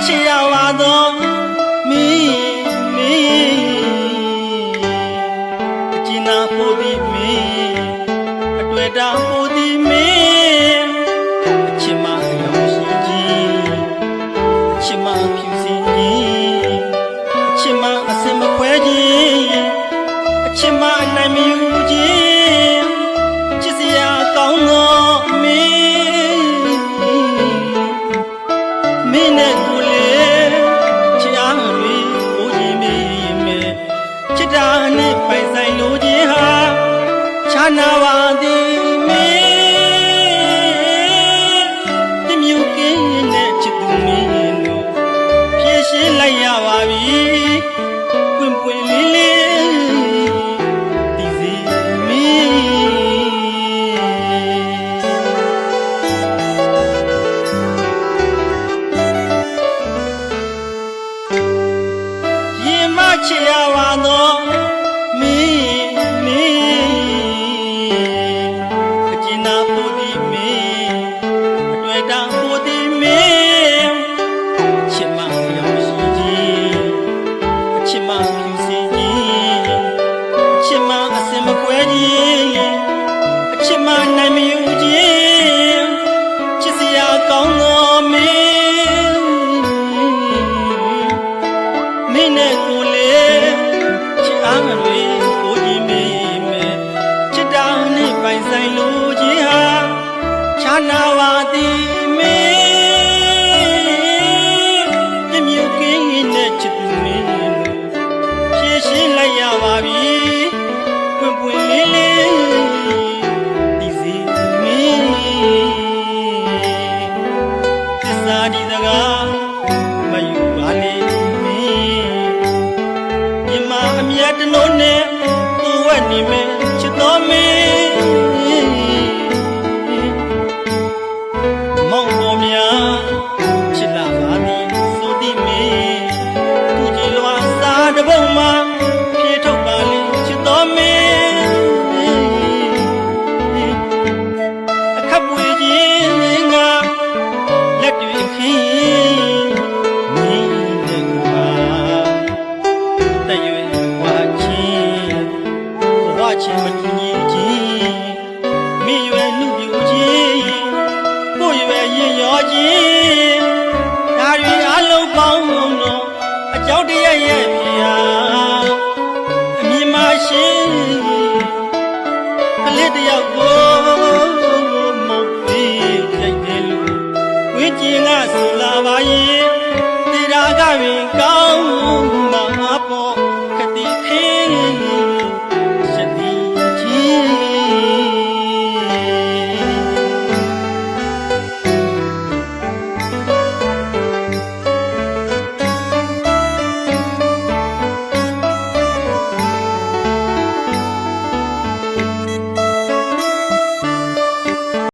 ချစ်ရပါတော့မင်းအကျဉ်းနာဖို့ဒီမင်းအတွေ့တာဖို့ဒီမင်းအချစ်မရောင်ရှိကြီးအချစ်မဖြူစင်ကြီးအချစ်မအစင်မခွဲကြီးအချစ်မနိုင်မယူကြီးချစ်စရာကောင်းတော့မင်းနဲ့ကိုလေချစ်အားတွေကိုကြီးမင်းမဲချစ်တာနဲ့ပိုင်ဆိုင်လို့ခြင်းဟာချာနာပါသည်မင်းတမျိုးကင်းနဲ့ချစ်သူမင်းတို့ဖြည့်ရှင်းလိုက်ရပါပြီပွင့်ပွင့်လေးလေးဒီစီမင်းချစ်ရပါတော့မင်းအကျဉ်းနာဖို့ဒီမင်းအတွေ့တာဖို့ဒီမင်းချစ်မရောင်ရှိကြီးအချစ်မဖြူစင်ကြီးအချစ်မအစင်မကွဲကြီးအချစ်မနိုင်မယူကြီးချစ်စရာကောင်းတော့မင်းနဲ့ကိုလေချစ်အားတွေကိုကြီးမင်းမဲ့ချစ်တာနဲ့ပိုင်ဆိုင်လို့ခြင်းဟာချာနာပါသည်မင်းတမျိုးကင်းနဲ့ချစ်သူမင်းတို့ဖြည့်ရှင်းလိုက်ရပါပြီပွင့်ပွင့်လေးလေးဒီစီမင်းသစ္စာဒီစကားမယူပါလေအမြတ်တလို့နဲ့သူ့ဝက်နေမယ်ချစ်တော်မင်းမောင်ပေါ်များချစ်လာပါသည်ဆိုသည်မင်းသူကြည်လွားစားတစ်ပုံမှာပြေထုတ်ပါလေချစ်တော်မင်းအခပ်ပွေခြင်းငါလက်တွေခင်းမင်းနဲ့ကွာတရွေချင်းမတူညီချင်းမိရွယ်နှုတ်ပြူချင်းကိုရွယ်ရင်ရောချင်းဒါတွေအလုံးပေါင်းတော့အကြောက်တရရဲ့ပြေ